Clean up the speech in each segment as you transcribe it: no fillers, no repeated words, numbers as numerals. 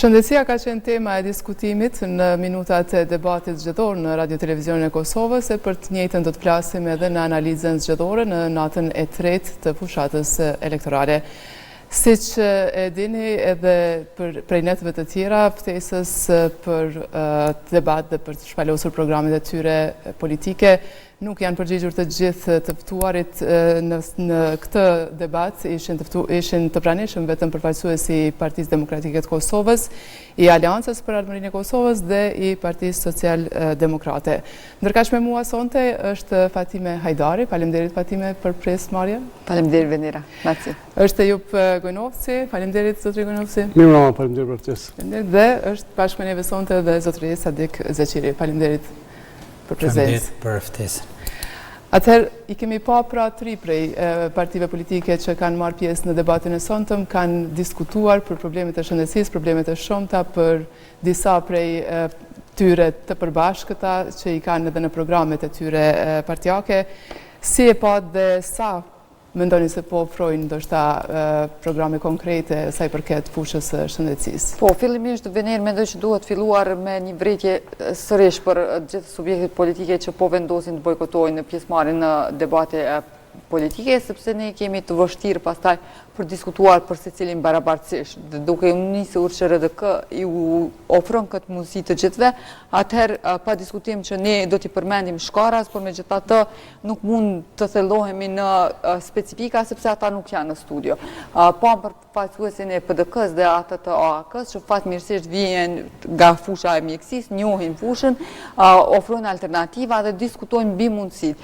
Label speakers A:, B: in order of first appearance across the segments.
A: Shëndetësia ka qenë tema e diskutimit në minutat e debatit zgjedhor në Radio-Televizionin e Kosovës, e për të njëjtën do të flasim edhe në analizën zgjedhore në natën e tretë të fushatës elektorale. Siç e dini edhe prej netëve të tjera, ftesës për debat dhe për të shpalosur programet e tyre politike, nuk janë përgjigjur të gjithë të ftuarit në këtë debat, ishin të pranishëm vetëm përfaqësuesi i Partisë Demokratike të Kosovës, i Aleancës për Ardhmërinë e Kosovës dhe i Partisë Social-Demokrate. Ndërkaq me mua sonte është Fatime Hajdari. Faleminderit Fatime për pjesëmarrje.
B: Faleminderit Venera. Grazie.
A: Është Ejup Gojnovci. Faleminderit zotëri Gojnovci.
C: Mirë, faleminderit për ftesë.
A: Faleminderit dhe është bashkë me neve sonte dhe zotëri Sadik Zeqiri. Faleminderit për prezencë.
D: Për ftesën.
A: Atëherë, i kemi pa pra 3 prej partive politike që kanë marrë pjesë në debatin e sonetëm, kanë diskutuar për problemet e shëndetësisë, problemet e shumta, për disa prej tyre të përbashkëta që i kanë edhe në programet e tyre partijake. Si e pa dhe sa mendoni se po ofrojnë ndoshta programe konkrete sa i përket fushës së shëndetësisë?
B: Po, fillimisht Vener mendoj që duhet filluar me një vërejtje sërish për gjithë subjektet politike që po vendosin të bojkotojnë në pjesëmarrjen në debate politike, sepse ne kemi të vështirë pastaj për diskutuar për secilin barabartësisht. Duke nisur që RDK i ofron këtë mundësi të gjithëve, atëherë pa diskutim që ne do t'i përmendim shkaras, por megjithatë nuk mund të thellohemi në specifika sepse ata nuk janë në studio. Pa për përfaqësuesin e PDK-s dhe ata të OAK-s, që fatmirësisht vjen nga fusha e mjekësisë, njohin fushën, ofrojnë alternativa dhe diskutojnë mbi mundësit.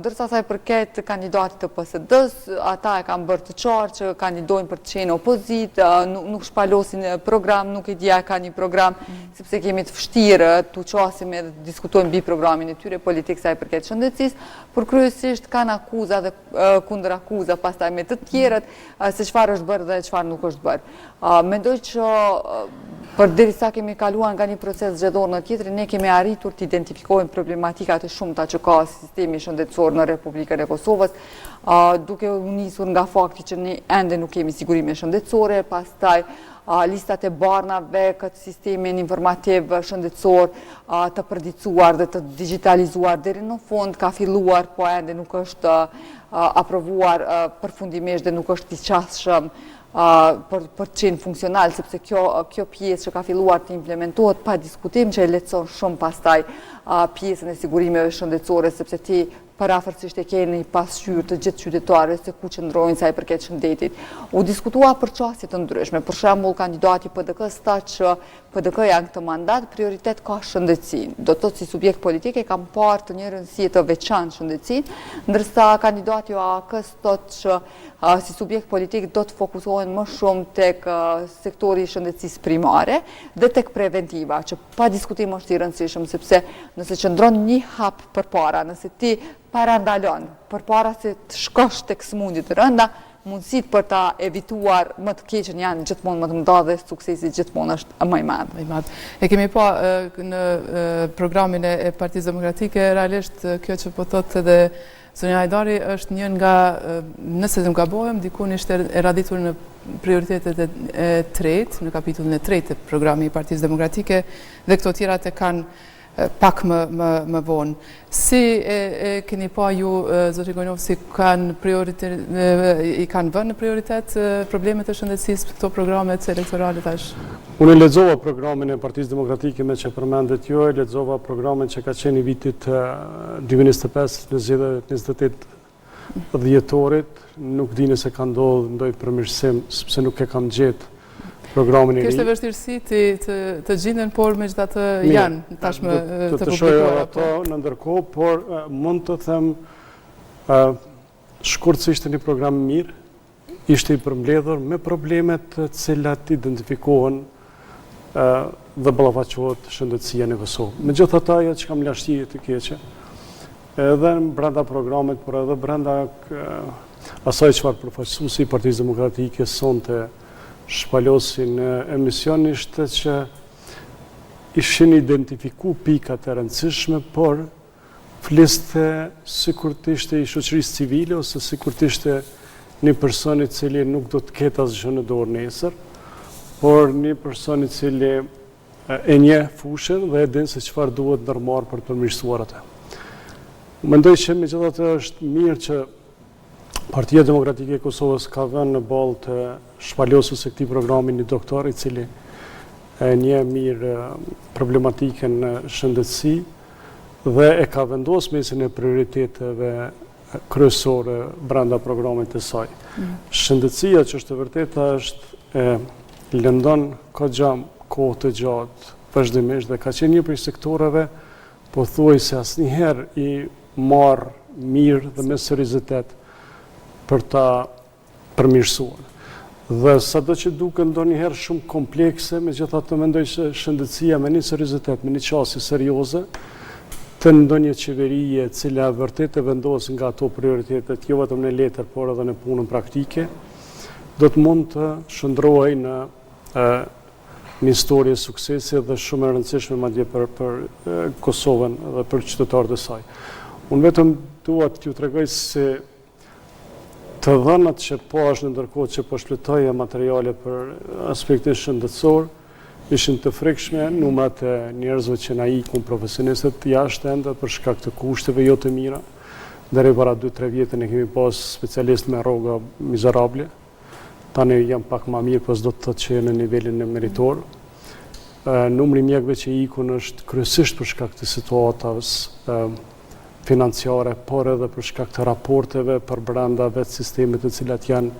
B: Ndërsa sa i përket kandidatit të PSD-s, ata e kanë bërë të qartë që kandidojnë për të qenë opozit, nuk shpalosin program, nuk i dja ka një program, sepse kemi të vështirë të qasim edhe të diskutojnë mbi programin e tyre politikë sa i përket shëndetësisë, por kryesisht kanë akuza dhe kundër akuza pastaj me të tjerët se çfarë është bërë dhe çfarë nuk është bërë. Mendoj që përderisa kemi kaluar nga një proces zgjedhor në tjetrin, ne kemi arritur të identifikojmë problematikat e shumta që ka sistemi shëndetësor në Republikën e Kosovës, duke u nisur nga fakti që ne ende nuk kemi sigurime shëndetësore, pastaj listat e barnave, këtë sistemin informativ shëndetësor të përdicuar dhe të digitalizuar deri në fund ka filluar, po ende nuk është aprovuar përfundimisht dhe nuk është i qasshëm për të qenë funksional, sepse kjo pjesë që ka filluar të implementohet pa diskutim që e lehtëson shumë pastaj pjesën e sigurimeve shëndetësore, sepse ti parafërsisht e keni pasqyrë të gjithë qytetarëve se ku qëndrojnë sa i përket shëndetit. U diskutua për çështje të ndryshme, për shembull kandidati PDK-s tha që PDK-ja në këtë mandat prioritet ka shëndetësinë. Do të thotë si subjekt politik e kam parë të një rëndësie të veçantë shëndetësinë, ndërsa kandidati OAK-s thotë që si subjekt politik do të fokusohen më shumë tek sektori i shëndetësisë primare dhe tek preventiva, që pa diskutim është i rëndësishëm, sepse nëse qëndron një hap përpara, nëse ti parandalon përpara se të shkosh tek sëmundjet të rënda, mundësit për ta evituar më të keqen janë gjithmonë më të mëdha dhe suksesi gjithmonë është më i madh.
A: E kemi pa në programin e Partisë Demokratike, realisht kjo që po thotë edhe Sonja Hajdari është një nga, nëse të më gabohem, dikun ishte e raditur në prioritetet e tretë, në kapitullin e tretë të programi i Partisë Demokratike, dhe këto tjerat e kanë pak më vonë. Si e keni pa ju, zotëri Gojnovci, i kanë vënë në prioritet problemet e shëndetësisë këto programet elektorale tash?
C: Unë lexova programin e Partisë Demokratike me që përmendet jo, lexova programin që ka qenë i vitit 2025-28 dhjetorit, nuk dini se ka ndodhur përmirësim, sepse nuk e kam gjetë programin e ri.
A: Kështë e vështirësi të gjenden, por megjithatë janë tashmë të
C: publikuara. Të shohë ato në ndërkohë, por mund të them shkurt se ishte një program mirë, ishte i përmbledhur me problemet të cilat identifikohen dhe ballafaqohet shëndetësia në Kosovë. Megjithatë ajo që kam lashtie të keqe, edhe brenda programit, por edhe brenda asaj çfarë përfaqësuesi i Partisë Demokratike sonte shpalosin në emision ishte që ishin identifiku pikat e rëndësishme, por fliste sikur të ishte i shoqërisë civile ose sikur të ishte një person i cili nuk do të ketë asgjë në dorë nesër, por një person i cili e nje fushën dhe e din se çfarë duhet ndërmarrë për të përmirësuar atë. Mendoj që megjithatë është mirë që Partia Demokratike e Kosovës ka vënë në ballë të shpalosës së këtij programi një doktor i cili e nje mirë problematikën në shëndetësi dhe e ka vendosur mesin e prioriteteve kryesore brenda programit të saj. Shëndetësia, që është e vërteta, është lëndon kohë të gjatë vazhdimisht dhe ka qenë një prej sektoreve pothuajse asnjëherë i marrë mirë dhe me seriozitet për ta përmirësuar. Dhe sado që duken ndonjëherë shumë komplekse, megjithatë mendoj se shëndetësia me një seriozitet, me një qasje serioze të ndonjë qeverie e cila vërtet e vendos nga ato prioritetet, jo vetëm në letër, por edhe në punën praktike, do të mund të shndrohej në një histori e suksesi dhe shumë e rëndësishme madje për Kosovën dhe për qytetarët e saj. Unë vetëm dua t'ju tregoj se të dhënat që po është në ndërkohë që po shpëtoja materiale për aspektin shëndetësor, ishin të frikshme, numrat e njerëzve që na ikun profesionistët jashtë ende për shkak të kushteve jo të mira. Deri para 2-3 vjetë ne kemi pas specialist me rroga mizerable. Tani jam pak më mirë, po s'do të thotë që në nivelin e meritor. Numri mjekëve që ikun është kryesisht për shkak të situatës financiare, por edhe për shkak të raporteve për brenda vetë sistemit të cilat janë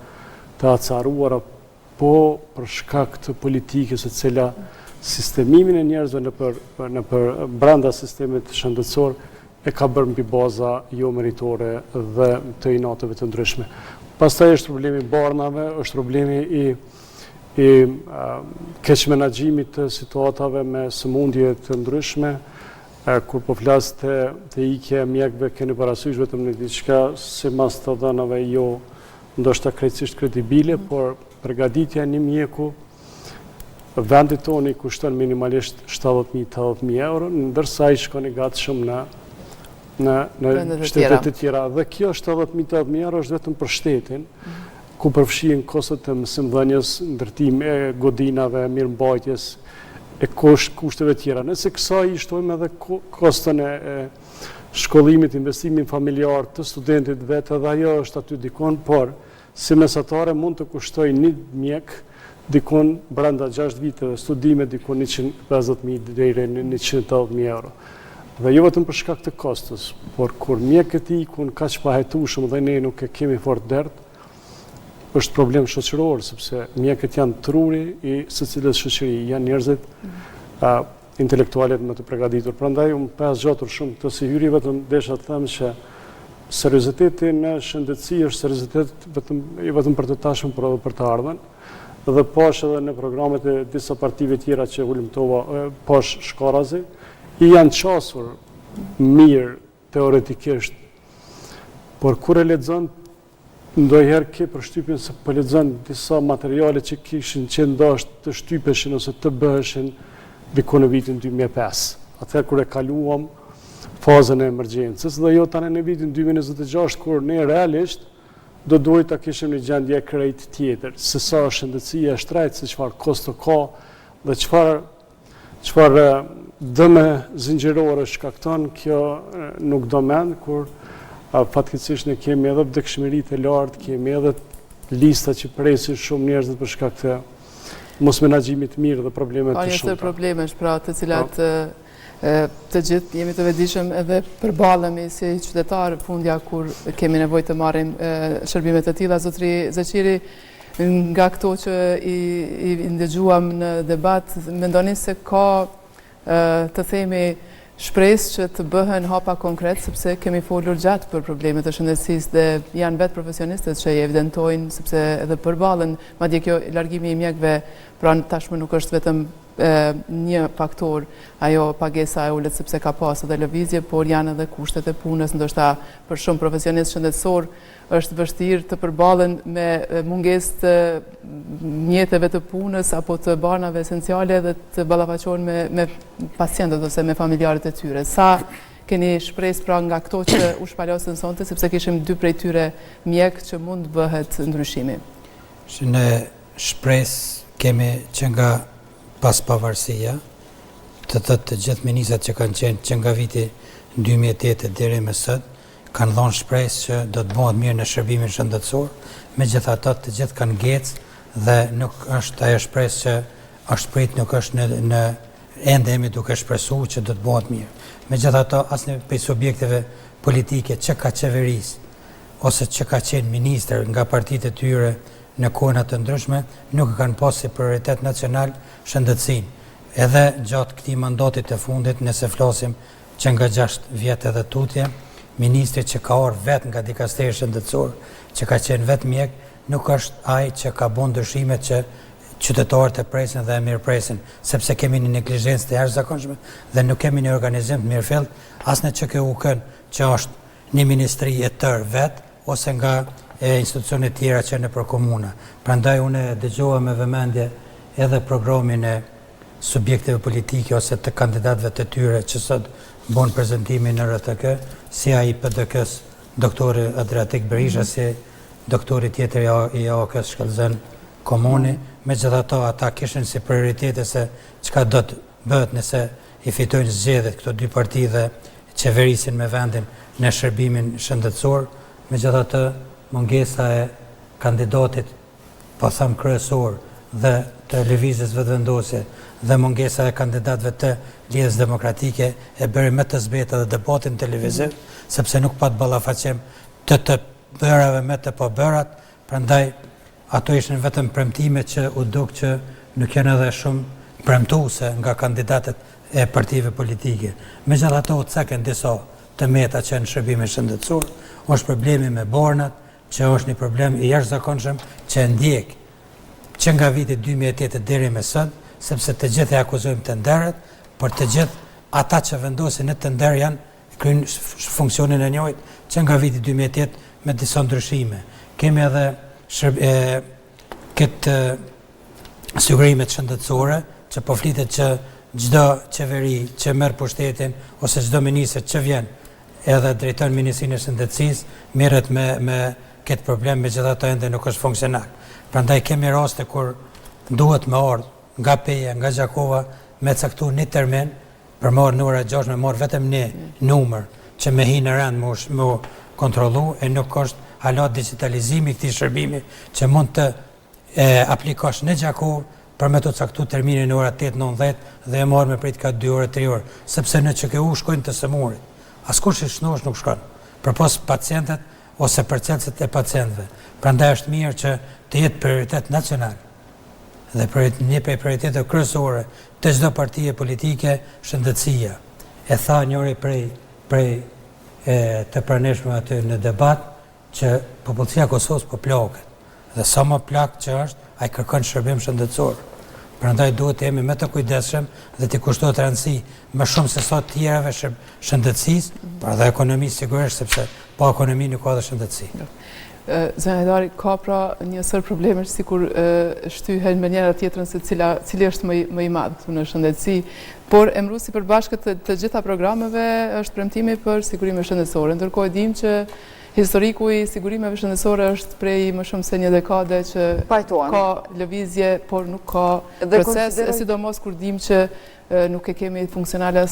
C: të acaruara, po për shkak të politikës e cila sistemimin e njerëzve në për brenda sistemit shëndetësor e ka bërë mbi baza jo meritore dhe të inateve të ndryshme. Pastaj është problemi i barnave, është problemi i keqmenaxhimit të situatave me sëmundje të ndryshme. Kur po flas të ikje mjekëve, keni parasysh vetëm në diçka si mas të dhënave jo ndoshta krejtësisht kredibile, por përgatitja e një mjeku vendi toni kushton minimalisht 70.000 euro, ndërsa ai shkon i gatshëm në shtetet të tjera. Dhe kjo 70.000 euro është vetëm për shtetin, ku përfshihen kostot e mësimdhënies, ndërtim e godinave, mirëmbajtjes, e kushteve tjera. Nëse kësaj i shtojmë edhe kostën e shkollimit, investimin familjar të studentit vetë, edhe ajo është aty dikon, por si mesatare mund të kushtoj një mjek dikon brenda 6 viteve studime dikon 150.000 deri në 180.000 euro. Dhe jo vetëm për shkak të kostës, por kur mjekët ikun kaq pahetueshëm dhe ne nuk e kemi fort dert, është problem shoqëror, sepse mjekët janë truri i secilës shoqëri, janë njerëzit intelektualet më të përgatitur. Prandaj unë pa zgjatur shumë këtë si hyrje, vetëm desha të them që serioziteti në shëndetësi është seriozitet vetëm për të tashmen, por edhe për të ardhmen. Dhe pash edhe në programet e disa partive tjera që hulumtova, pash shkarazi, i janë qasur mirë teoretikisht, por kur e lexon ndonjëherë ke përshtypjen se po lexon disa materiale që kishin qenë dashur të shtypeshin ose të bëheshin diku në vitin 2005. Atëherë kur e kaluam fazën e emergjencës dhe jo tani në vitin 2026 kur ne realisht do duhet ta kishim një gjendje krejt tjetër, se sa shëndetësia e shtrejtë, se çfarë kosto ka dhe çfarë dëme zinxhirore shkakton, kjo nuk do mend kur fatkeqësisht ne kemi edhe vdekshmëritë e lartë, kemi edhe lista që presin shumë njerëz për shkak të mos menaxhimit mirë dhe probleme të shumta. Ka
A: një problemesh pra të cilat të gjithë jemi të vetëdijshëm edhe përballemi si qytetarë fundja kur kemi nevojë të marrim shërbime të tilla. Zotri Zeqiri, nga këto që i ndëgjuam në debat, mendoni se ka të themi shpresë që të bëhen hapa konkret, sepse kemi folur gjatë për problemet të shëndetësisë dhe janë vetë profesionistët që i evidentojnë, sepse edhe përballen, madje kjo largimi i mjekëve, pra tashmë nuk është vetëm një faktor, ajo pagesa e ulët sepse ka pas edhe lëvizje, por janë edhe kushtet e punës, ndoshta për shumë profesionistë shëndetësor është vështirë të përballen me mungesë të mjeteve të punës apo të banave esenciale dhe të ballafaqohen me pacientët ose me familjarët e tyre. Sa keni shpresë pra nga këto që u shpalosën sonte, sepse kishim 2 prej tyre mjek që mund bëhet ndryshimi?
D: Në shpresë kemi që nga pas pavarësia, të gjithë ministrat që kanë qenë që nga viti 2008 deri më sot, kanë dhënë shpresë që do të bëhet mirë në shërbimin shëndetësor, megjithatë të gjithë kanë ngecë dhe nuk është ajo shpresë që është prit, nuk është në ende jemi duke shpresuar që do të bëhet mirë. Megjithatë asnjë prej subjekteve politike që ka qeverisë ose që ka qenë ministër nga partitë e tyre në kohëna të ndryshme nuk kanë pasur si prioritet nacional shëndetësinë. Edhe gjatë këtij mandatit të fundit, nëse flasim që nga 6 vjet edhe tutje, ministri që ka orë vetë nga dikasteri shëndetësor, që ka qenë vetë mjek, nuk është ai që ka bën ndryshimet që qytetarët e presin dhe e mirëpresin, sepse kemi një neglizhencë të jashtëzakonshme dhe nuk kemi një organizim të mirëfillt, as në ÇKU-kën që është një ministri e tërë vetë, ose nga institucione tjera që në për komuna. Prandaj unë dëgjova me vëmendje edhe programin e subjekteve politike ose të kandidatëve të tyre që sot bën prezantimin në RTK, si ai PDK-s doktori Adriatik Berisha, si doktori tjetër i AOK-s Shkallëzën Komuni, megjithatë ata kishin si prioritete se çka do të bëhet nëse i fitojnë zgjedhjet këto dy parti dhe qeverisin me vendin në shërbimin shëndetësor, megjithatë mungesa e kandidatit, po them kryesor dhe të lëvizjes vetëvendose dhe mungesa e kandidatëve të Lidhjes Demokratike e bëri më të zbeta dhe debatin televiziv, sepse nuk pat ballafaqim të bërave me të pabërat, prandaj ato ishin vetëm premtime që u duk që nuk janë edhe shumë premtuese nga kandidatët e partive politike. Megjithatë u cakën disa të meta që në shërbimin shëndetësor, është problemi me bornat, që është një problem i jashtëzakonshëm që ndjek që nga viti 2008 deri më sot, sepse të gjithë e akuzojmë të nderët, por të gjithë ata që vendosin në të nder janë kryejnë funksionin e njëjtë që nga viti 2008 me disa ndryshime. Kemi edhe këtë sigurimet shëndetësore, që po flitet që çdo qeveri që merr pushtetin ose çdo ministër që vjen edhe drejton Ministrinë e Shëndetësisë merret me këtë problem, megjithatë ende nuk është funksional. Prandaj kemi raste kur duhet me ardh nga Peja, nga Gjakova, me caktuar një termin për marrë në ora 6, me marrë vetëm një numër që me hi në rend më kontrollu, e nuk është hala digitalizimi këtij shërbimi që mund të aplikosh në Gjakovë për me të caktuar terminin në ora 8:19 dhe e marrë me prit ka 2 orë, 3 orë, sepse në ÇKU shkojnë të sëmurit. Askush i shnosh nuk shkon, përpos pacientët ose përcjellësit e pacientëve. Prandaj është mirë që të jetë prioritet nacional dhe një prej prioriteteve kryesore të çdo partie politike shëndetësia. E tha njëri prej të praneshme aty në debat që popullsia e Kosovës po plaket. Dhe sa më plak që është, ai kërkon shërbim shëndetësor. Prandaj duhet të jemi më të kujdesshëm dhe të kushtohet rëndësi më shumë se sa të tjerave shëndetësisë, por edhe ekonomisë sigurisht, sepse pa ekonomi nuk ka dhe shëndetësi.
A: Zënë Hajdari, ka pra njësër problemesh sikur shtyhen me njëra tjetrën se cili është më i madh në shëndetësi, por emëruesi përbashkët të gjitha programeve është premtimi për sigurimin shëndetësor. Ndërkohë dim që historiku i sigurimeve shëndetësore është prej më shumë se një dekade që ka lëvizje, por nuk ka proces, sidomos kur dim që nuk e kemi funksionale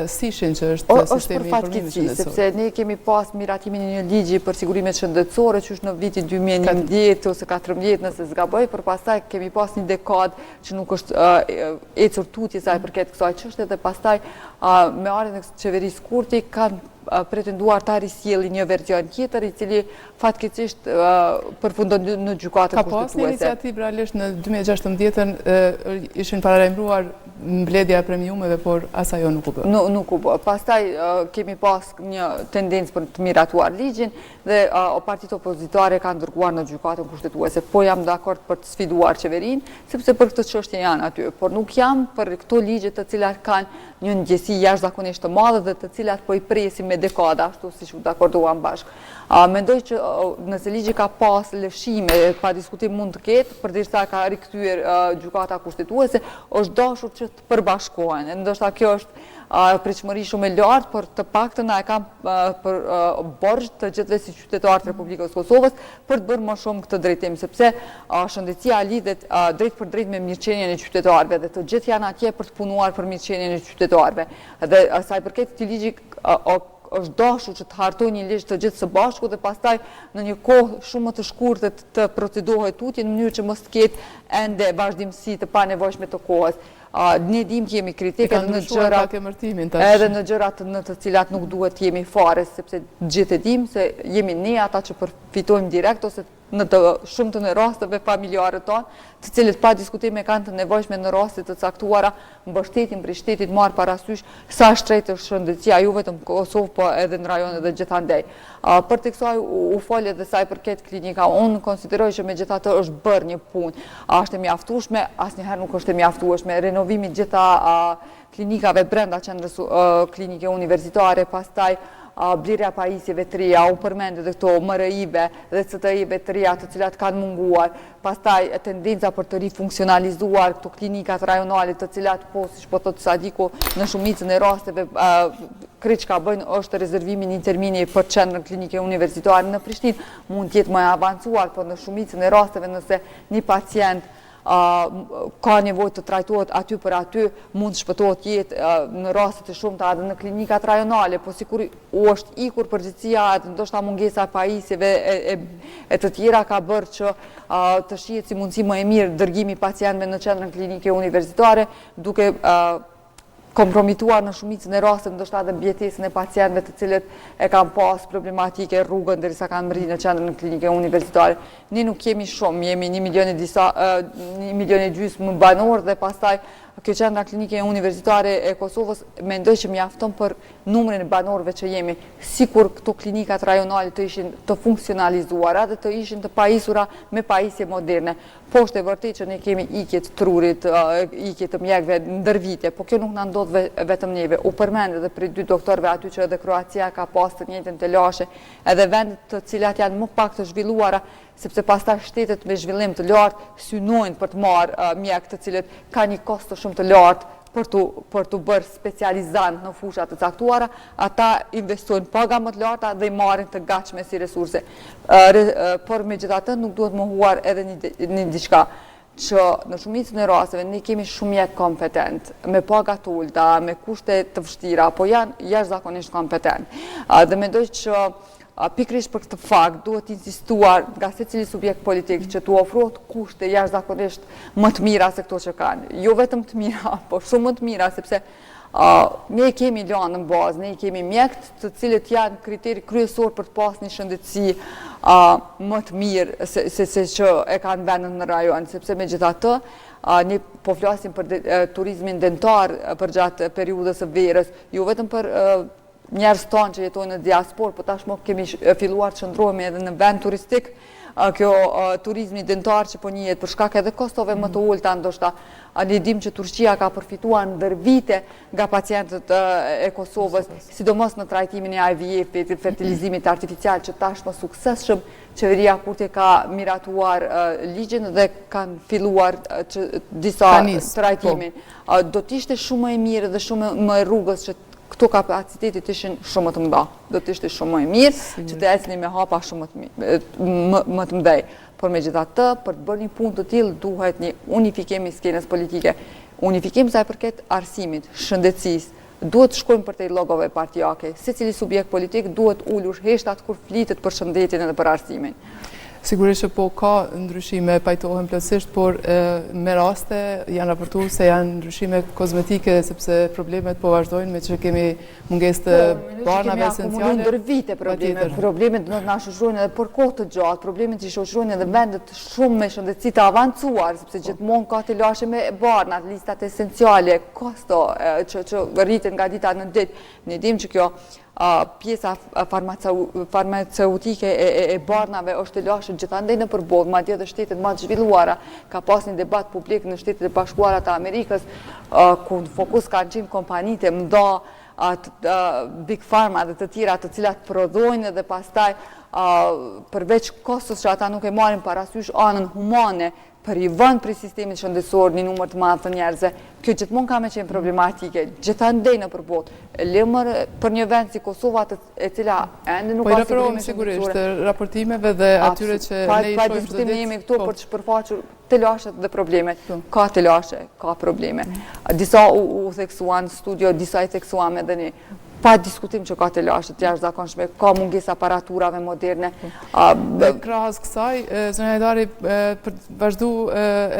A: sishin që është sistemi informimit shëndetësor.
B: Sepse ne kemi pas miratimin e një ligji për sigurimet shëndetësore që është në viti 2011 ose 2014 nëse zgaboj, por pastaj kemi pas një dekadë që nuk është ecur tutje saj përket kësaj çështje dhe pastaj me ardhen e qeverisë Kurti kanë pretenduar ta risjellin një version tjetër i cili fatkeqësisht përfundon në gjykatën kushtetuese.
A: Ka pas një iniciativë realisht në 2016-ën ishin paralajmëruar mbledhja e premiumeve, por ajo nuk u bë.
B: Nuk u bë. Pastaj kemi pas një tendencë për të miratuar ligjin dhe partitë opozitare kanë dërguar në gjykatën kushtetuese. Po jam dakord për të sfiduar qeverinë, sepse për këtë çështje janë aty, por nuk jam për këto ligje të cilat kanë një ndjesi jashtëzakonisht të madhe dhe të cilat po i presim me dekada, ashtu siç u dakorduam bashkë. Mendoj që nëse ligji ka pas lëshime, pa diskutim mund të ketë, përderisa ka rikthyer gjykata kushtetuese, është dashur që të përbashkohen. Ndoshta kjo është pritshmëri shumë e lartë, por të paktën e kam për borxh të gjithëve si qytetarët e Republikës Kosovës për të bërë më shumë këtë drejtim, sepse shëndetësia lidhet drejt për drejt me mirëqenien e qytetarëve dhe të gjithë janë atje për të punuar për mirëqenien e qytetarëve. Dhe sa i përket këtij ligji është dashur që të hartojë një ligj të gjithë së bashku dhe pastaj në një kohë shumë më të shkurtër të procedohet tutje në mënyrë që mos të ketë ende vazhdimsi të panevojshme të kohës. Ne dim që jemi kritik edhe në gjërat në të cilat nuk duhet të jemi fare, sepse gjithë e dim se jemi ne ata që përfitojmë direkt ose në të shumë të në rasteve familjarët tonë, të cilët pa diskutime kanë të nevojshme në rastet të caktuara, mbështetin për shtetit marë parasysh sa shtrejtë është shëndetësia, ju vetëm Kosovë, po edhe në rajonet dhe gjithandej. Për të kësaj u folje dhe saj përket klinika, unë konsideroj që me gjitha të është bërë një punë, është e mjaftueshme, asnjëherë nuk është e mjaftueshme, renovimi gjitha klinikave brenda qendrës klinike universitare, pastaj blirja pajisjeve të reja, u përmendë dhe këto MRI-ve dhe CTI-ve të reja të cilat kanë munguar, pastaj tendenca për të rifunksionalizuar këto klinikat rajonalit të cilat po, si shpo thotë Sadiku, në shumicën e rasteve krejt që ka bëjnë është rezervimin një termini për qendrën klinike universitare në Prishtinë, mund tjetë më avancuar, por në shumicën e rasteve nëse një pacient ka nevojë të trajtohet aty për aty, mund të shpëtohet jetë në rastet e shumta edhe në klinikat rajonale, po sikur u është ikur përgjithësia edhe ndoshta mungesa e pajisjeve e të tjera ka bërë që të shihet si mundësi më e mirë dërgimi pacientëve në qendrën klinike universitare, duke kompromituar në shumicën e rasteve ndoshta edhe mbjetesën e pacientëve të cilët e kanë pas problematike rrugën derisa kanë mritur në qendrën klinike universitare. Ne nuk jemi shumë, jemi 1,5 milion banor dhe pastaj kjo qendra klinike universitare e Kosovës mendoj që mjafton për numrin e banorëve që jemi, sikur këto klinikat rajonale të ishin të funksionalizuara dhe të ishin të pajisura me pajisje moderne. Po është e vërtetë që ne kemi ikje të trurit, ikje të mjekëve ndër vite, po kjo nuk na ndodh vetëm neve. U përmend edhe për 2 doktorëve aty që edhe Kroacia ka pas të njëjtën të lashe, edhe vendet të cilat janë më pak të zhvilluara, sepse pastaj shtetet me zhvillim të lartë synojnë për të marrë mjek të cilët ka një kosto shumë të lartë për të bërë specializant në fushat të caktuara, ata investojnë paga më të larta dhe i marrin të gatshme si resurse. Por megjithatë nuk duhet mohuar edhe një diçka që në shumicën e rasteve ne kemi shumë mjek kompetent, me paga të ulta, me kushte të vështira, po janë jashtëzakonisht kompetent. Dhe mendoj që pikërisht për këtë fakt duhet insistuar nga secili subjekt politik që t'u ofrohet kushte jashtëzakonisht më të mira se këto që kanë. Jo vetëm të mira, por shumë më të mira, sepse ne kemi lanë në bazë, ne kemi mjekët të cilët janë kriteri kryesor për të pas një shëndetësi më të mirë se që e kanë vendën në rajon, sepse megjithatë ne po flasim për turizmin dentar për gjatë periudhës së verës, jo vetëm për njerëz tonë që jetojnë në diasporë, po tashmë kemi filluar të qëndrohemi edhe në vend turistik, kjo turizmi dentar që po njihet për shkak edhe kostove më të ulta ndoshta. Ne dim që Turqia ka përfituar ndër vite nga pacientët e Kosovës, sidomos në trajtimin e IVF-it, fertilizimit artificial, që tashmë suksesshëm qeveria kurti ka miratuar ligjin dhe kanë filluar disa trajtimin. Do t'ishte shumë më e mirë dhe shumë më e rrugës që këto kapacitetit ishin shumë më të mëdha. Do të ishte shumë më e mirë që të ecni me hapa shumë më të mëdhej. Por megjithatë, për të bërë një punë të tillë duhet një unifikim i skenës politike. Unifikim sa i përket arsimit, shëndetësisë, duhet të shkojmë përtej llogove partijake. Secili subjekt politik duhet ulur heshtat kur flitet për shëndetin edhe për arsimin.
A: Sigurisht që po ka ndryshime, pajtohen plotësisht, por me raste janë raportuar se janë ndryshime kozmetike, sepse problemet po vazhdojnë me që kemi mungesë të barnave esenciale.
B: Ndër vite problemet do të na shoqërojnë edhe për kohë të gjatë, problemet i shoqërojnë edhe vendet shumë me shëndetësi të avancuar, sepse gjithmonë ka të lashe me barnat, listat esenciale, kosto që rriten nga dita në ditë. Ne dim që kjo pjesa farmaceutike e barnave është e lashë gjithandej në përbodh, madje edhe shtetet më të zhvilluara. Ka pas një debat publik në Shtetet e Bashkuara të Amerikës, ku në fokus kanë qenë kompanitë e mëdha, Big Pharma dhe të tjera të cilat prodhojnë dhe pastaj përveç kostos që ata nuk e marrin parasysh anën humane, privon për sistemit shëndetësor një numër të madh të njerëzve, kjo gjithmonë ka me qenë problematike, gjithandej në përbot. Lemër për një vend si Kosova e cila ende nuk ka
A: referohemi sigurisht raportimeve dhe atyre që ne i
B: pa
A: shohim
B: diskutim jemi këtu për të shpërfaqur të lashet dhe problemet. Ka të lashe, ka probleme. Disa u theksuan studio, disa i theksuam edhe një. Pa diskutim që ka të lashet jashtëzakonshme, ka mungesë aparaturave moderne.
A: Krahas kësaj, zonja Hajdari, për të vazhdu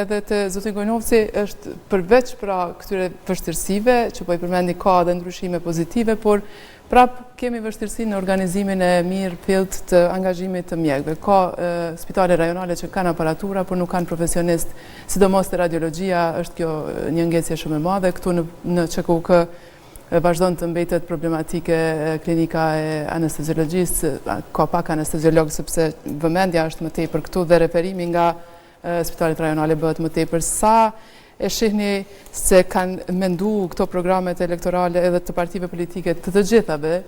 A: edhe të zotin Gojnovci, është përveç pra këtyre vështirësive, që po i përmendi ka dhe ndryshime pozitive, por prap kemi vështirësi në organizimin e mirë pillt të angazhimit të mjekëve. Ka spitale rajonale që kanë aparatura, por nuk kanë profesionist, sidomos të radiologjia, është kjo një ngecje shumë e madhe. Këtu në QKUK vazhdon të mbetet problematike klinika e anesteziologjisë, ka pak anesteziologë sepse vëmendja është më tepër këtu dhe referimi nga spitalet rajonale bëhet më tepër. Sa e shihni se kanë mendu këto programet elektorale edhe të partive politike të gjithave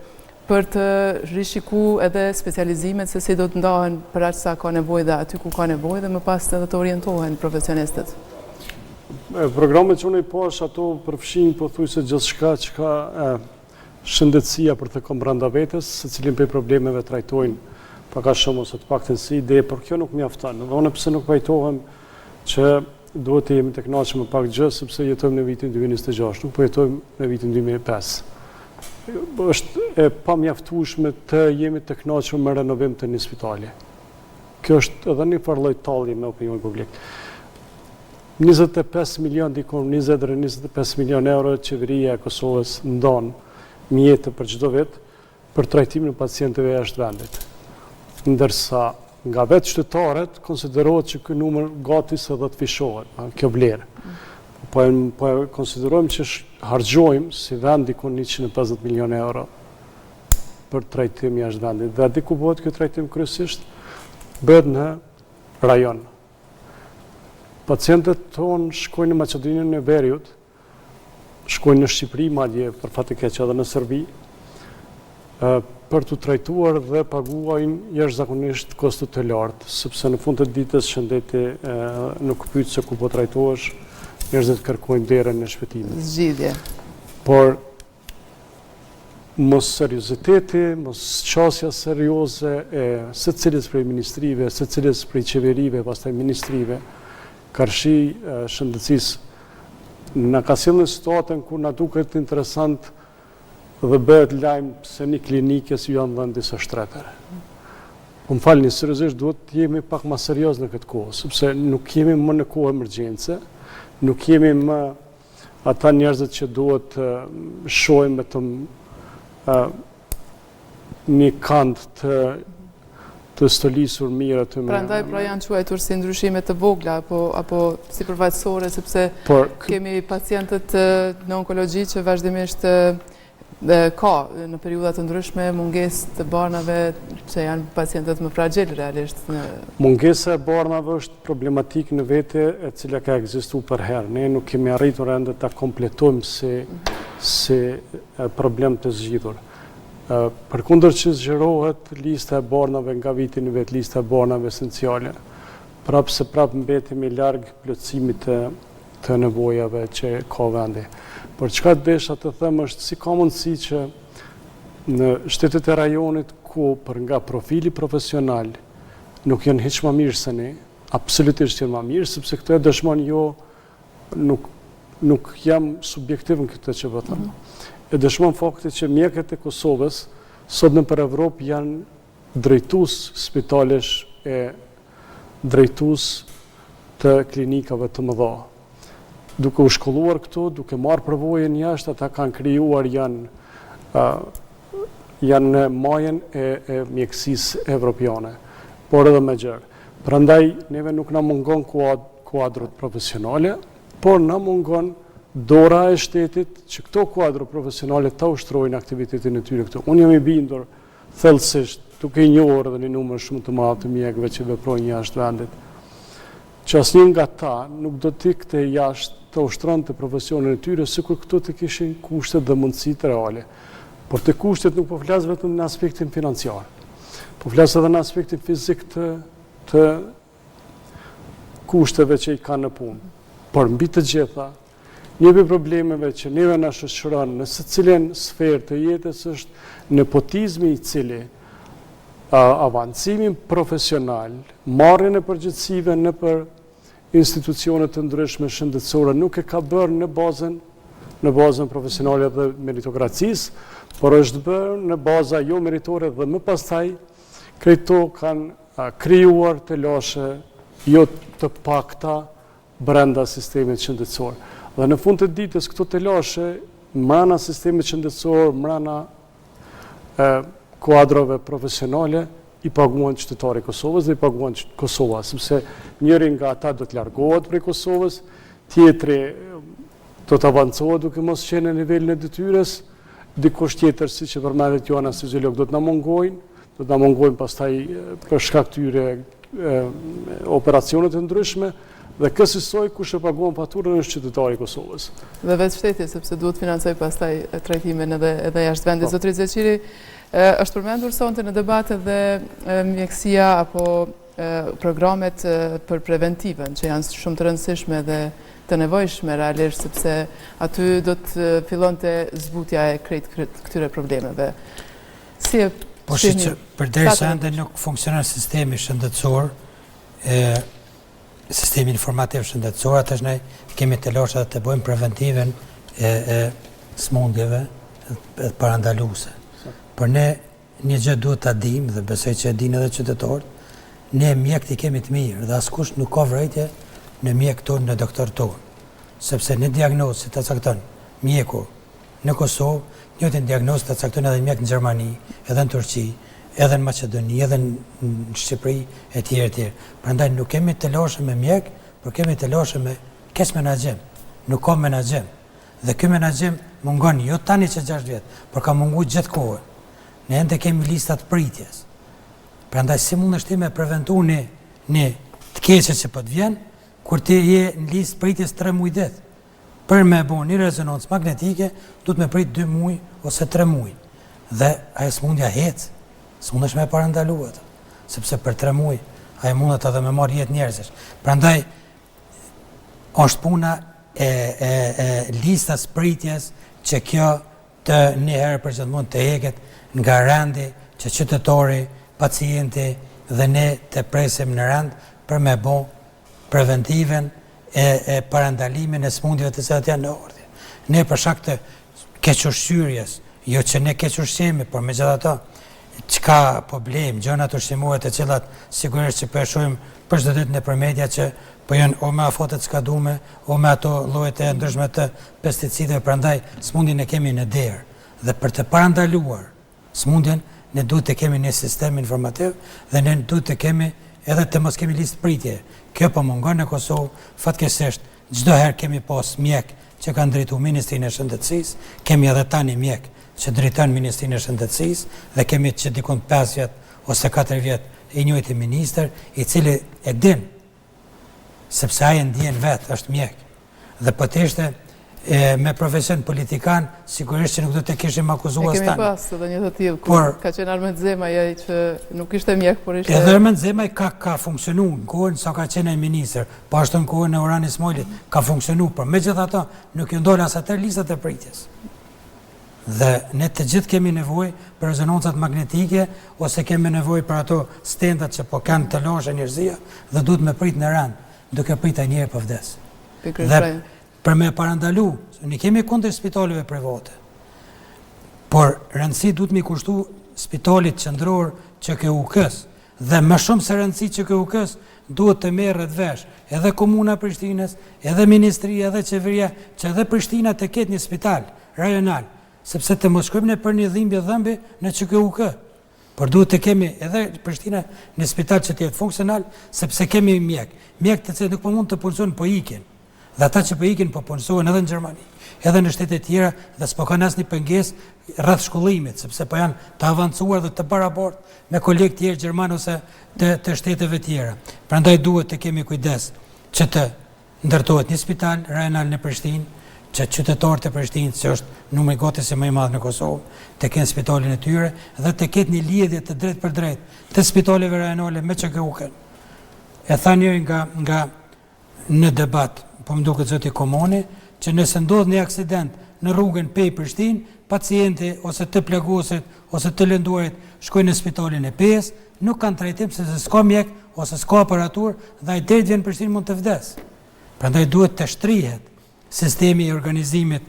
A: për të rishiku edhe specializimet se si do të ndahen për aq sa ka nevojë dhe aty ku ka nevojë dhe më pas edhe të orientohen profesionistët?
C: Programet që unë i pash ato përfshin pothuajse gjithçka që ka shëndetësia për të kom brenda vetes, se cilin për problemeve trajtojnë pak a shumë ose të paktën si ide, por kjo nuk mjafton. Dhe unë pse nuk pajtohem që duhet të jemi të kënaqur me pak gjë, sepse jetojmë në vitin 2026, nuk po jetojmë në vitin 2005. Është e pamjaftueshme të jemi të kënaqur me renovim të një spitali. Kjo është edhe një farë lloj tallje me opinionin publik. 25 milion dikon, 20-25 milion euro qeveria e Kosovës ndon mjete për çdo vit për trajtimin e pacientëve jashtë vendit. Ndërsa nga vetë qytetarët konsiderohet që ky numër gati se do të fishohet, kjo vlerë. Po e konsiderojmë që harxojmë si vend dikon 150 milion euro për trajtim jashtë vendit. Dhe diku bëhet ky trajtim kryesisht bëhet në rajon. Pacientët tonë shkojnë në Maqedoninë e Veriut, shkojnë në Shqipëri, madje për fat të keq edhe në Serbi, për të trajtuar dhe paguajnë jashtëzakonisht kosto të lartë, sepse në fund të ditës shëndeti nuk pyet se ku po trajtohesh, njerëzit kërkojnë derën në shpëtimit.
A: Zgjidhje.
C: Por mos serioziteti, mos qasja serioze e secilës prej ministrive, secilës prej qeverive, pastaj ministrive, karshi shëndetësisë në ka sjellë në situatën ku na duket interesant dhe bëhet lajm se një klinike si janë dhënë disa shtretër. Po më falni, seriozisht duhet të jemi pak më serioz në këtë kohë, sepse nuk jemi më në kohë emergjence, nuk jemi më ata njerëzit që duhet të shohim vetëm një kand të stolisur mirë aty me.
A: Prandaj pra janë quajtur si ndryshime të vogla apo si përfaqësore sepse kemi pacientët në onkologji që vazhdimisht ka në periudha të ndryshme mungesë të barnave që janë pacientët më fragjil realisht.
C: Mungesa e barnave është problematik në vete e cila ka ekzistuar për herë. Ne nuk kemi arritur ende ta kompletojmë si problem të zgjidhur. Përkundër që zgjerohet lista e barnave nga viti në vet, lista e barnave esenciale, prapë mbetemi larg plotësimit të nevojave që ka vendi. Por çka desha të them është si ka mundësi që në shtetet e rajonit ku për nga profili profesional nuk janë hiç më mirë se ne, absolutisht janë më mirë, sepse këto e dëshmon jo, nuk jam subjektiv në këtë që po them. E dëshmon fakti që mjekët e Kosovës sot nëpër Evropë janë drejtues spitalesh e drejtues të klinikave të mëdha. Duke u shkolluar këtu, duke marrë përvojën jashtë, ata kanë krijuar janë në majën e mjekësisë evropiane, por edhe më gjerë. Prandaj neve nuk na mungon kuadrot profesionale, por na mungon dora e shtetit që këto kuadro profesionale ta ushtrojnë aktivitetin e tyre këtu. Unë jam i bindur thellësisht, duke i njohur edhe një numër shumë të madh të mjekëve që veprojnë jashtë vendit, që asnjë nga ta nuk do të ikte jashtë të ushtronte profesionin e tyre, sikur këto të kishin kushtet dhe mundësitë reale. Por të kushtet nuk po flas vetëm në aspektin financiar, po flas edhe në aspektin fizik të kushteve që i kanë në punë. Por mbi të gjitha, një për problemeve që neve na shoqëron në secilën sferë të jetës është nepotizmi i cili avancimin profesional, marrjen e përgjegjësive në për institucionet të ndryshme shëndetësore nuk e ka bërë në bazën profesionale dhe meritokracisë, por është bërë në baza jo meritore dhe më pastaj këto kanë krijuar të lashe jo të pakta brenda sistemit shëndetësor. Dhe në fund të ditës këto të lashe mbrana sistemit shëndetësor, mbrana kuadrove profesionale i paguan qytetari Kosovës dhe i paguan Kosova, sepse njëri nga ata do të largohet prej Kosovës, tjetri do të avancohet duke mos qenë në nivelin e detyres, dikush tjetër si që përmendet Joana Fiziolog do të na mungojnë pastaj për shkak këtyre operacionet të ndryshme, dhe kësaj kush e paguan faturën është qytetari i Kosovës.
A: Dhe vetë shteti, sepse duhet financoj pastaj trajtimin edhe jashtë vendit. Zotri Zeqiri, është përmendur sonte në debate dhe mjekësia apo programet për preventivën, që janë shumë të rëndësishme dhe të nevojshme realisht, sepse aty do të fillonte zbutja e krejt këtyre problemeve. Si e
D: Po që përderisa ende nuk funksionon sistemi shëndetësor, sistemi informativ shëndetësor, atësh ne kemi të lasha të bëjmë preventiven e smundjeve e parandaluese. Por ne një gjë duhet ta dimë dhe besoj që e dinë edhe qytetarët, ne mjekët i kemi të mirë dhe askush nuk ka vërejtje në mjekët tonë, në doktorët tonë. Sepse në diagnozë si të cakton mjeku në Kosovë, njëjtën diagnozë të cakton edhe mjek në Gjermani, edhe në Turqi, edhe në Maqedoni, edhe në Shqipëri e tjerë e tjerë. Prandaj nuk kemi të lashe me mjek, por kemi të lashe me kes menaxhem. Nuk ka menaxhem. Dhe ky menaxhem mungon jo tani që 6 vjet, por ka munguar gjithkohë. Ne ende kemi listat pritjes. Prandaj si mundesh ti me preventu një të keqe që po të vjen, kur ti je në listë pritjes 3 muaj det. Për me bo një rezonancë magnetike, du të me prit 2 muaj ose 3 muaj. Dhe ajo smundja hec, s'mundesh me parandalu atë, sepse për 3 muaj ajo mundet edhe me marrë jetë njerëzish. Prandaj është puna e listas pritjes që kjo të një herë për gjithmonë të heqet nga rendi që qytetari, pacienti dhe ne të presim në rend për me bo preventiven e parandalimin e smundjeve të cilat janë në ardhje. Ne për shkak të kequshqyrjes, jo që ne kequshqemi, por megjithatë çka problem, gjëna të ushqimore të cilat sigurisht që po e shohim për çdo ditë nëpër media që po janë o me afatet skadume, o me ato llojet e ndryshme të pesticideve, prandaj smundjen e kemi në derë. Dhe për të parandaluar smundjen, ne duhet të kemi një sistem informativ dhe ne duhet të kemi edhe të mos kemi listë pritje. Kjo po mungon në Kosovë, fatkeqësisht çdo herë kemi pas mjek që kanë drejtuar Ministrinë e Shëndetësisë, kemi edhe tani mjek që drejton Ministrinë e Shëndetësisë dhe kemi që dikon 5 vjet ose 4 vjet i njëjti ministër i cili e din sepse ai ndjen vetë është mjek. Dhe po të ishte me profesion politikan, sigurisht që nuk do të kishim akuzuar
A: tani. E kemi pas edhe një të tillë, ka qenë Armend Zemaj që nuk ishte mjek, por ishte...
D: Edhe Armend Zemaj ka funksionu në kohën sa ka qenë ministër, po ashtu në kohën e Orhan Ismailit ka funksionu, por megjithatë nuk ju ndolën as atë listat e pritjes. Dhe ne të gjithë kemi nevojë për rezonancat magnetike ose kemi nevojë për ato stendat që po kanë të lashë njerëzia dhe duhet me prit në rand, duke pritur një herë po vdes. Dhe për me parandalu, ne kemi kundër spitaleve private. Por rëndësi duhet me kushtu spitalit qendror QKUK-s dhe më shumë se rëndësi QKUK-s duhet të merret vesh edhe Komuna e Prishtinës, edhe Ministria, edhe Qeveria, që edhe Prishtina të ketë një spital rajonal, sepse të mos shkojmë për një dhimbje dhëmbi në QKUK. Por duhet të kemi edhe Prishtina një spital që të jetë funksional, sepse kemi mjek të cilët nuk po mund të punësojnë, po ikin. Dhe ata që po ikin po punësojnë edhe në Gjermani, edhe në shtete tjera dhe s'po kanë asnjë pengesë rreth shkollimit, sepse po janë të avancuar dhe të barabartë me kolegë tjerë gjerman ose të shteteve tjera. Prandaj duhet të kemi kujdes që të ndërtohet një spital rajonal në Prishtinë, që qytetarët e Prishtinës, që është numri gati më i madh në Kosovë, të kenë spitalin e tyre dhe të ketë një lidhje të drejtë për drejtë të spitaleve rajonale me QKUK-n. E tha njëri nga në debat, po më duket zoti Komoni, që nëse ndodh një aksident në rrugën pej Prishtinë, pacienti ose të plagosit ose të lënduarit shkojnë në spitalin e Pes, nuk kanë trajtim se s'ka mjek ose s'ka aparatur dhe ai deri vjen në Prishtinë mund të vdes. Prandaj duhet të shtrihet sistemi i organizimit,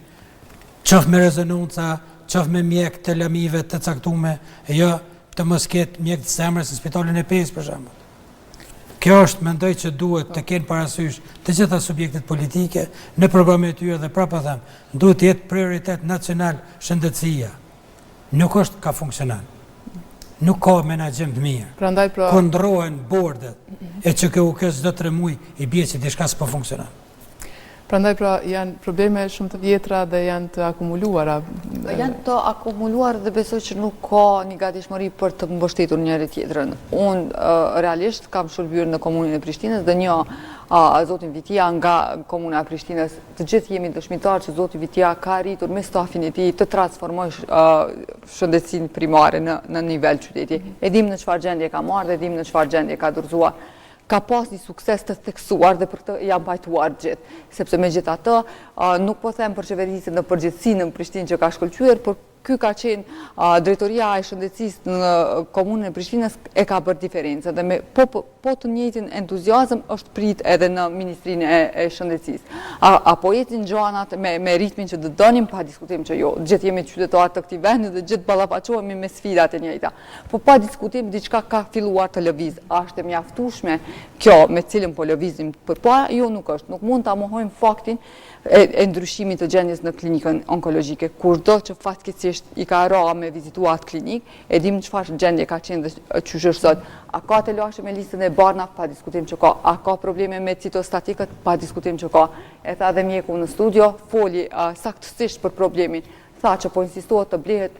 D: qoftë me rezonanca, qoftë me mjek të lamive të caktuar, jo të mos ketë mjek të zemrës në spitalin e Pes për shembull. Kjo është, mendoj që duhet të kenë parasysh të gjitha subjektet politike në programet e tyre dhe prapa them, duhet të jetë prioritet nacional shëndetësia. Nuk është ka funksionan. Nuk ka menaxhim të mirë.
A: Prandaj
D: Kundrohen bordet e që kjo çdo 3 muaj i bie që diçka s'po funksionon.
A: Prandaj janë probleme shumë të vjetra dhe janë të akumuluara.
B: Janë të akumuluar dhe besoj që nuk ka një gatishmëri për të mbështetur njëri tjetrën. Unë realisht kam shërbyer në komunën e Prishtinës dhe një zotin Vitia nga komuna e Prishtinës. Të gjithë jemi dëshmitar që zoti Vitia ka arritur me stafin e tij të transformojë shëndetësinë primare në nivel qyteti. E dim në çfarë gjendje ka marrë dhe dim në çfarë gjendje ka dorëzuar. Ka pas një sukses të theksuar dhe për të janë pajtuar gjithë. Sepse me gjithë atë, nuk po them për qeverisën në përgjithësi në Prishtinë që ka shkëlqyer, por ky ka qenë drejtoria e shëndetësisë në komunën e Prishtinës e ka bërë diferencë dhe me po të njëjtin entuziazëm është prit edhe në Ministrinë e Shëndetësisë. Apo jetin gjanat me ritmin që dënim, pa diskutim që jo, gjithë jemi qytetarë të këtij vendi dhe gjithë ballafaqohemi me sfidat e njëjta. Po pa diskutim diçka ka filluar të lëviz. A është e mjaftueshme kjo me cilën po lëvizim përpara? Jo, nuk është. Nuk mund ta mohojmë faktin e ndryshimit të gjendjes në klinikën onkologjike. Kurdo që fatkeqësisht i ka ra me vizituar klinik, e dim çfarë gjendje ka qenë dhe çysh është sot. A ka të lashë me listën e barna? Pa diskutim që ka. A ka probleme me citostatikët? Pa diskutim që ka. E tha dhe mjeku në studio, foli saktësisht për problemin. Tha që po insistohet të blehet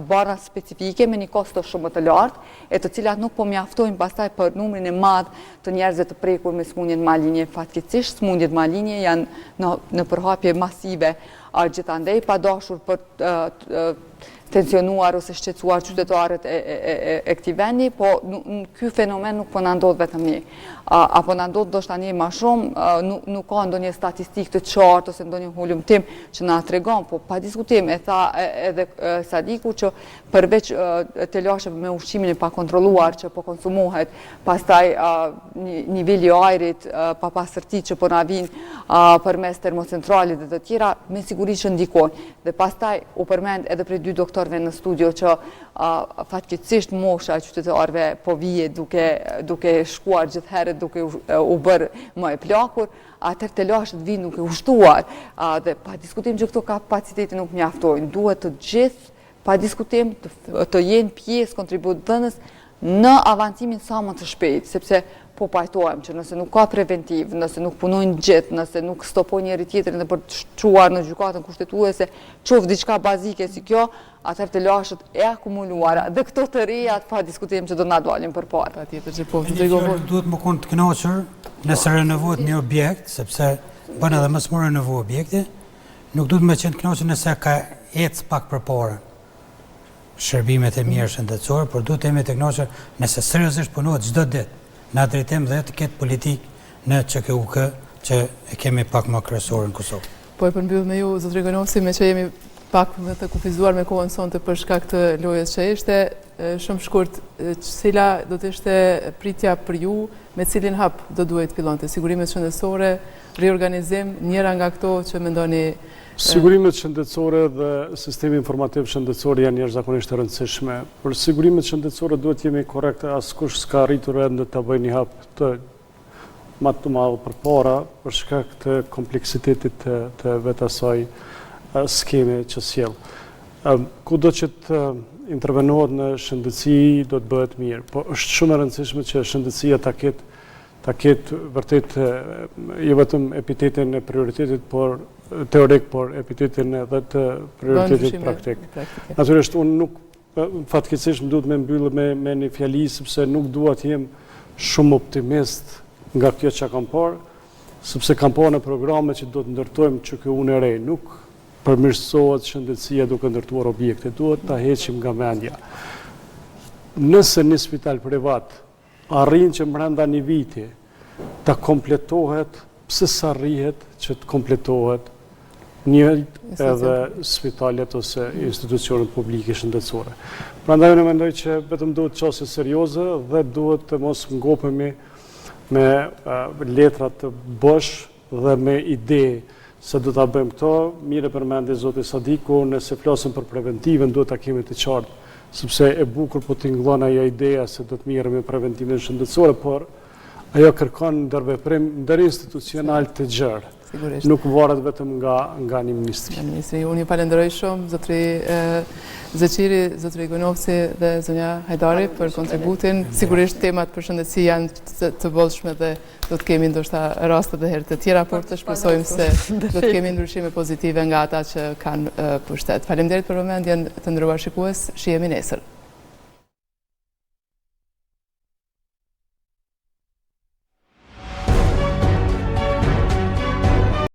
B: barna specifike me një kosto shumë të lartë, e të cilat nuk po mjaftojnë pastaj për numrin e madh të njerëzve të prekur me smundjet malinje. Fatkeqësisht smundjet malinje janë në përhapje masive, gjithandej pa dashur për tensionuar ose shqetësuar qytetarët e këtij vendi, po ky fenomen nuk po na ndodh vetëm ne. Apo na ndodh ndoshta ne më shumë, nuk ka ndonjë statistikë të qartë ose ndonjë hulumtim që na tregon, po pa diskutim e tha edhe Sadiku që përveç të lashëve me ushqimin e pakontrolluar që po konsumohet, pastaj niveli i ajrit, papastërtitë që po na vijnë përmes termocentralit dhe të tjera, me siguri që ndikojnë. Dhe pastaj u përmend edhe prej 2 doktorëve në studio që fatkeqësisht mosha e qytetarëve po vije duke shkuar gjithherë duke u bërë më e plakur, atëherë të lashët vinë duke ushtuar dhe pa diskutim që këto kapacitete nuk mjaftojnë. Duhet të gjithë pa diskutim të jenë pjesë kontributëdhënës në avancimin sa më të shpejtë, sepse po pajtohem që nëse nuk ka preventiv, nëse nuk punojnë gjithë, nëse nuk stopojnë njëri tjetrin dhe për të çuar në gjykatën kushtetuese, qoftë diçka bazike si kjo, atëherë të lashët e akumuluara dhe këto të reja pa diskutim që do na dalin përpara.
A: Patjetër që po, të tregohet.
D: Duhet më kon të kënaqur nëse renovohet një objekt, sepse bën edhe më së miri renovo objekti, nuk duhet më qenë të kënaqur nëse ka ec pak përpara shërbimet e mira shëndetësore, por duhet të jemi të kënaqur nëse seriozisht punohet çdo ditë në drejtim dhe të ketë politik në ÇKUK që e kemi pak më kryesore në Kosovë.
A: Po e përmbyll me ju, zotëri Gonosi, me që jemi pak më të kufizuar me kohën sonte për shkak të lojës që ishte, shumë shkurt, cila do të ishte pritja për ju, me cilin hap do duhet fillonte? Sigurimet shëndetësore, riorganizim, njëra nga këto që mendoni?
C: Sigurimet shëndetësore dhe sistemi informativ shëndetësor janë jashtëzakonisht të rëndësishme. Për sigurimet shëndetësore duhet jemi korrekte, askush s'ka arritur ende të bëjë një hap të të madh përpara për shkak të kompleksitetit të vetë asaj skeme që sjell. Kudo që të intervenohet në shëndetësi do të bëhet mirë, po është shumë e rëndësishme që shëndetësia ta ketë vërtet jo vetëm epitetin e prioritetit, por teorik, por epitetin edhe të prioritetit praktik. Natyrisht, unë nuk fatkeqësisht më duhet me mbyllë me një fjali, sepse nuk dua të jem shumë optimist nga kjo që kam parë, sepse kam parë në programe që do të ndërtojmë ÇKU-n e re, nuk përmirësohet shëndetësia duke ndërtuar objekte, duhet ta heqim nga mendja. Nëse një spital privat arrin që brenda një viti ta kompletohet pse sa rrihet që të kompletohet njëjtë edhe spitalet ose institucionet publike shëndetësore. Prandaj unë mendoj që vetëm duhet qasje serioze dhe duhet të mos ngopemi me letra të bosh dhe me ide se do ta bëjmë këto. Mire përmendi zoti Sadiku, nëse flasim për preventiven duhet ta kemi të qartë, sepse e bukur po tingëllon ajo ideja se do të mirë me preventiven shëndetësore, por ajo kërkon ndërveprim ndërinstitucional të gjerë.
A: Sigurisht.
C: Nuk varet vetëm nga një ministri.
A: Ministri, unë ju falenderoj shumë, zotri Zeqiri, zotri Gonovci dhe zonja Hajdari për kontributin. Sigurisht temat për shëndetësi janë të bollshme dhe do të kemi ndoshta raste dhe herë të tjera, por të shpresojmë se do të kemi ndryshime pozitive nga ata që kanë pushtet. Faleminderit për vëmendjen, të nderuar shikues, shihemi nesër.